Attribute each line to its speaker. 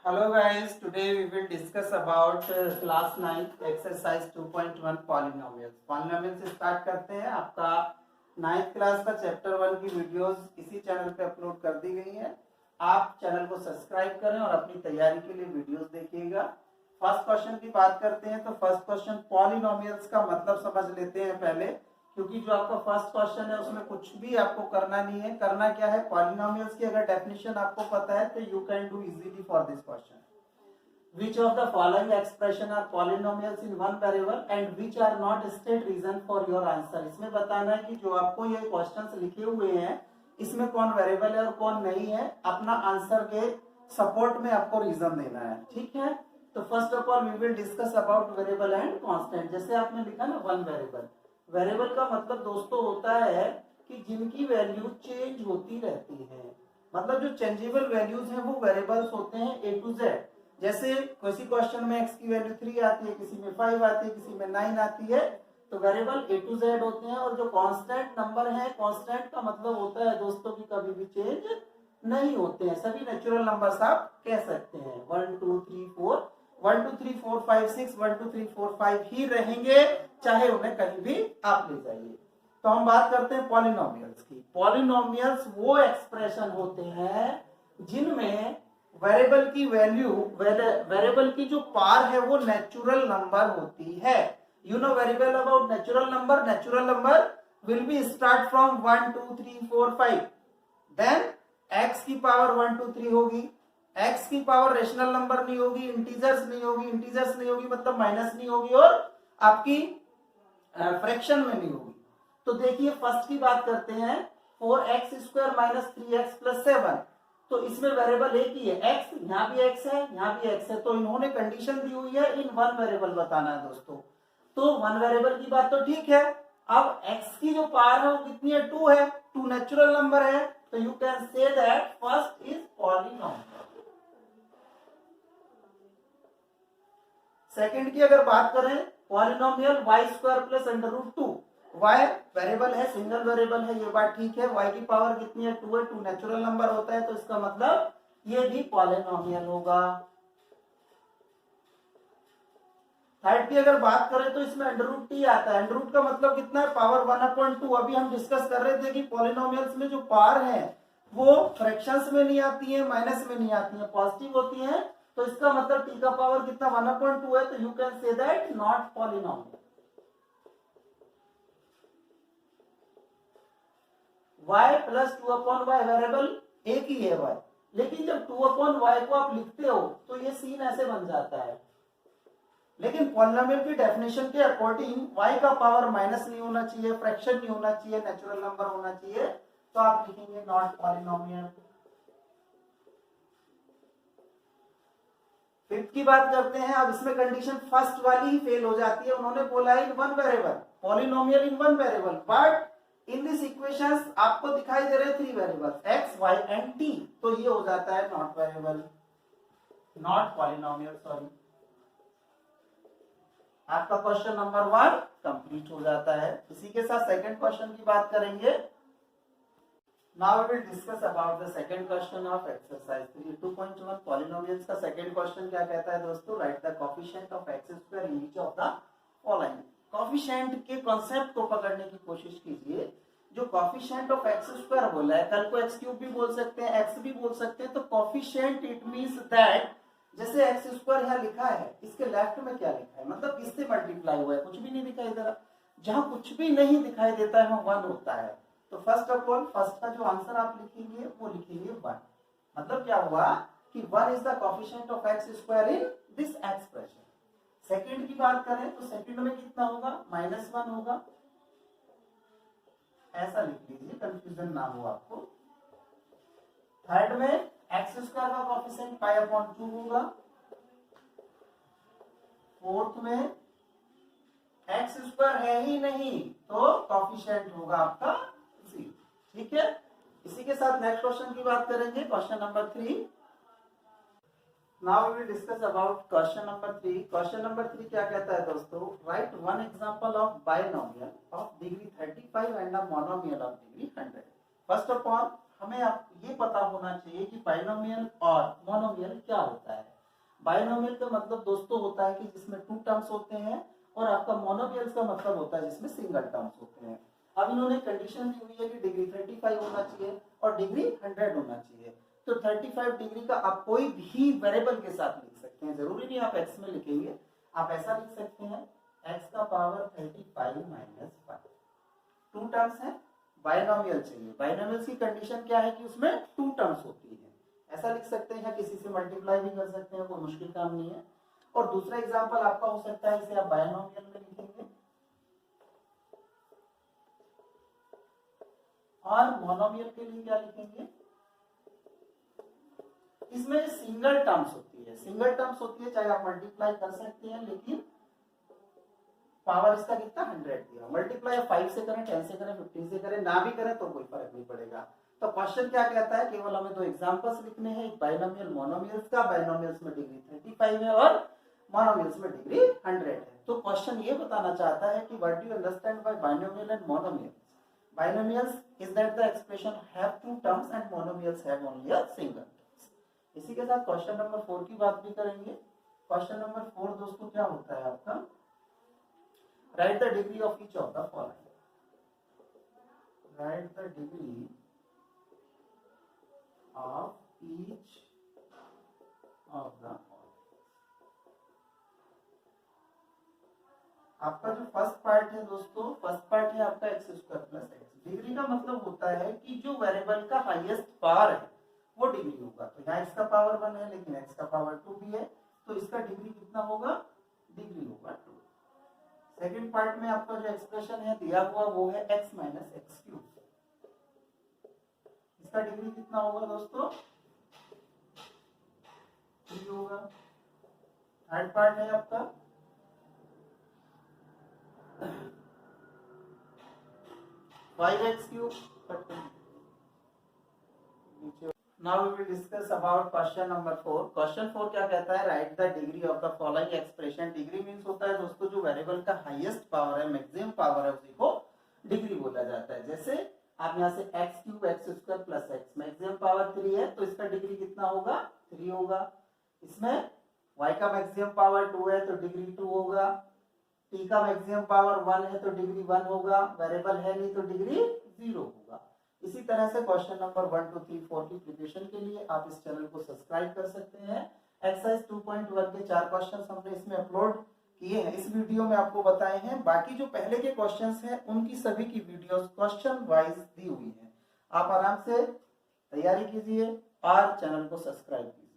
Speaker 1: Hello guys, today we will discuss about class 9 exercise 2.1 polynomials. Polynomials से start करते हैं। आपका 9th क्लास का चैप्टर 1 की वीडियोस इसी चैनल पे अपलोड कर दी गई है। आप चैनल को सब्सक्राइब करें और अपनी तैयारी के लिए वीडियोस देखिएगा। फर्स्ट क्वेश्चन की बात करते हैं तो फर्स्ट क्वेश्चन पॉलिनोमियल्स का मतलब समझ लेते हैं पहले, क्योंकि जो आपका फर्स्ट क्वेश्चन है उसमें कुछ भी आपको करना नहीं है। करना क्या है, पॉलिनोमियल्स की अगर डेफिनेशन आपको पता है तो you can do easily for this question. Which of the following expression are polynomials in one variable and which are not state reason for your answer? इसमें बताना है कि जो आपको ये क्वेश्चंस लिखे हुए हैं इसमें कौन वेरिएबल है और कौन नहीं है। अपना आंसर के सपोर्ट में आपको रीजन देना है, ठीक है। तो first of all we will discuss about variable and constant. जैसे आपने लिखा ना वन वेरिएबल, वेरिएबल का मतलब दोस्तों होता है कि जिनकी वैल्यू चेंज होती रहती है। मतलब जो चेंजेबल वैल्यूज हैं वो वेरिएबल्स होते हैं ए टू जेड। जैसे किसी क्वेश्चन में x की वैल्यू 3 आती है, किसी में 5 आती है, किसी में 9 आती है, तो वेरिएबल ए टू जेड होते हैं। और जो कांस्टेंट नंबर है, कांस्टेंट का मतलब होता है दोस्तों कि कभी भी चेंज नहीं होते हैं, सभी नेचुरल नंबर्स आप कह सकते हैं। 1 2 3 4 1 2 3 4 5 6 1 2 3 4 5 ही रहेंगे, चाहे उन्हें कहीं भी आप ले जाइए। तो हम बात करते हैं पॉलिनोमियल्स की। पॉलिनोमियल्स वो एक्सप्रेशन होते हैं जिनमें वेरिएबल की वैल्यू, वेरिएबल की जो पार है वो नेचुरल नंबर होती है। You know variable about natural number, natural number will be start from 1 2 3 4 5, then x की पावर 1 2 3 होगी। x की पावर रेशनल नंबर नहीं होगी, इंटीजर्स नहीं होगी, इंटीजर्स नहीं होगी मतलब माइनस नहीं होगी, और आपकी फ्रैक्शन में नहीं होगी। तो देखिए फर्स्ट की बात करते हैं, 4x square minus 3x plus 7। तो इसमें वेरिएबल एक ही है x, यहाँ भी x है, यहाँ भी x है। तो इन्होंने कंडीशन दी हुई है इन वन वेरिएबल बताना है दोस्तों। तो वन वेरिएबल की बात तो ठीक है। अब x की जो पावर है वो कितनी है, 2 है, 2 नेचुरल नंबर है। तो you can say that first is polynomial. Second की अगर बात करें, polynomial y square plus under root 2। y variable है, सिंगल वेरिएबल है, ये बात ठीक है। y की पावर कितनी है, 2 है, 2 नेचुरल नंबर होता है, तो इसका मतलब ये भी पॉलिनोमियल होगा। थर्ड की अगर बात करें तो इसमें अंडर रूट t आता है। अंडर रूट का मतलब कितना है, पावर 1/2। अभी हम डिस्कस कर रहे थे कि पॉलिनोमियल्स में जो पावर है वो फ्रैक्शंस में नहीं आती है, माइनस में नहीं आती है, पॉजिटिव होती है। तो इसका मतलब t का पावर कितना 1/2 है। तो you can say that not polynomial. y plus 2/y variable एक ही है y, लेकिन जब 2/y को आप लिखते हो तो ये सीन ऐसे बन जाता है। लेकिन पॉलिनोमियल की डेफिनेशन के अकॉर्डिंग y का पावर माइनस नहीं होना चाहिए, फ्रैक्शन नहीं होना चाहिए, नेचुरल नंबर होना चाहिए। तो आप लिखेंगे नॉट पॉलिनोमियल। फिफ्थ की बात करते हैं। अब इसमें कंडीशन फर्स्ट वाली ही फेल हो जाती है। उन्होंने बोला in one variable, polynomial in one variable, but in this equations आपको दिखाई दे रहे 3 variables x, y and t। तो ये हो जाता है not variable, not polynomial, sorry. आपका क्वेश्चन नंबर 1 कंप्लीट हो जाता है। इसी के साथ सेकंड क्वेश्चन की बात करेंगे। Now we will discuss about the second question of exercise 2.1 polynomials का सेकंड क्वेश्चन क्या कहता है दोस्तों, write the coefficient of x square in each of the following. Coefficient के कांसेप्ट को पकड़ने की कोशिश कीजिए। जो कोएफिशिएंट ऑफ x स्क्वायर बोला है, कल को x क्यूब भी बोल सकते हैं, x भी बोल सकते हैं। तो कोएफिशिएंट इट मींस दैट जैसे x स्क्वायर यहाँ लिखा है, इसके लेफ्ट में क्या लिखा है, मतलब किससे मल्टीप्लाई हुआ है, कुछ भी नहीं दिखाई दे रहा। जहां कुछ भी नहीं दिखाई देता है वहां 1 होता है। तो फर्स्ट ऑफ ऑल फर्स्ट का जो आंसर आप लिखेंगे वो लिखेंगे 1। मतलब क्या हुआ कि 1 is the coefficient of x square in this expression. Second की बात करें तो सेकंड में कितना होगा, -1 होगा। ऐसा लिख लीजिए, कंफ्यूजन ना हो आपको। थर्ड में x स्क्वायर का कोएफिशिएंट π/2 होगा। फोर्थ में x स्क्वायर है ही नहीं तो कोएफिशिएंट होगा आपका 3। ठीक है। इसी के साथ नेक्स्ट क्वेश्चन की बात करेंगे, question number 3। Now we will discuss about question number 3। Question number 3 क्या कहता है दोस्तों, write one example of binomial of degree 35 and a monomial of degree 100। First of all हमें आप ये पता होना चाहिए कि बायनोमियल और मोनोमियल क्या होता है। बायनोमियल का मतलब दोस्तों होता है कि जिसमें 2 टर्म्स होते हैं, और आपका मोनोमियल्स का मतलब होता है जिसमें सिंगल टर्म्स होते हैं। अब इन्होंने कंडीशन दी हुई है कि डिग्री 35 होना चाहिए और डिग्री 100 होना चाहिए। तो 35 डिग्री का आप कोई भी वेरिएबल के साथ लिख सकते हैं, जरूरी नहीं आप एक्स में लिखेंगे, आप ऐसा लिख सकते हैं x का पावर 35 माइनस 5। 2 टर्म्स है, बायनोमियल चाहिए। बायनोमियल की कंडीशन क्या है कि उसमें 2 टर्म्स होती है, ऐसा लिख सकते हैं, किसी से मल्टीप्लाई भी कर सकते हैं, कोई मुश्किल काम नहीं है। और दूसरा एग्जांपल आपका हो सकता है, इसे आप बायनोमियल में लिखेंगे, और मोनोमियल के लिए क्या लिखेंगे, इसमें सिंगल टर्म्स होती है, सिंगल टर्म्स होती है, चाहे आप मल्टीप्लाई कर सकते हैं, लेकिन पावर इसका कितना 100 दिया। मल्टीप्लाई 5 से करें, 10 से करें, 15 से करें, ना भी करें तो कोई फर्क नहीं पड़ेगा। तो क्वेश्चन क्या कहता है, केवल हमें 2 एग्जांपल्स लिखने हैं, एक बायनोमियल मोनोमियल्स का, बायनोमियल्स में डिग्री 35 है और मोनोमियल्स में डिग्री 100 है। तो क्वेश्चन ये बताना चाहता है कि what do you understand by binomial and monomials. Binomials is that the expression have 2 terms and monomials have only a single terms। इसी के साथ क्वेश्चन नंबर 4 की बात भी करेंगे। क्वेश्चन नंबर 4 दोस्तों क्या होता है आपका, right the degree of each of the following. Right the degree of each of the. आपका जो फर्स्ट पार्ट है दोस्तों, फर्स्ट पार्ट है आपका x square plus x. Degree का मतलब होता है कि जो वेरिएबल का हाईएस्ट पावर है वो डिग्री होगा। तो यहाँ एक्स का पावर 1 है, लेकिन एक्स का पावर 2 भी है, तो इसका डिग्री कितना होगा, डिग्री होगा 2। सेकंड पार्ट में आपका जो एक्सप्रेशन है दिया हुआ वो है x माइनस एक्स क्यूब, इसका डिग्री कितना होगा दोस्तों, 3 होगा। थर्ड पार्ट है आपका 5x cube। Now we will discuss about question number 4। Question 4 क्या कहता है, right the degree of the following expression. Degree means होता है दोस्तों जो वेरिएबल का हाईएस्ट पावर है, मैक्सिमम पावर है, उसी को डिग्री बोला जाता है। जैसे आप यहाँ से x cube x square plus x, maximum power 3 है, तो इसका डिग्री कितना होगा, 3 होगा। इसमें y का मैक्सिमम पावर 2 है, तो डिग्री 2 होगा। t का मैक्सिमम पावर 1 है, तो डिग्री 1 होगा, वेरिएबल है नहीं तो डिग्री 0 होगा। इसी तरह से क्वेश्चन नंबर 1 2 3 4 की प्रिपरेशन के लिए आप इस चैनल को सब्सक्राइब कर सकते हैं। एक्सरसाइज 2.1 के 4 क्वेश्चंस हमने इसमें अपलोड किए हैं, इस वीडियो में आपको बताए हैं। बाकी जो पहले के क्वेश्चंस हैं उनकी सभी की वीडियोस क्वेश्चन वाइज दी हुई है, आप आराम से तैयारी कीजिए और चैनल को सब्सक्राइब कीजिए।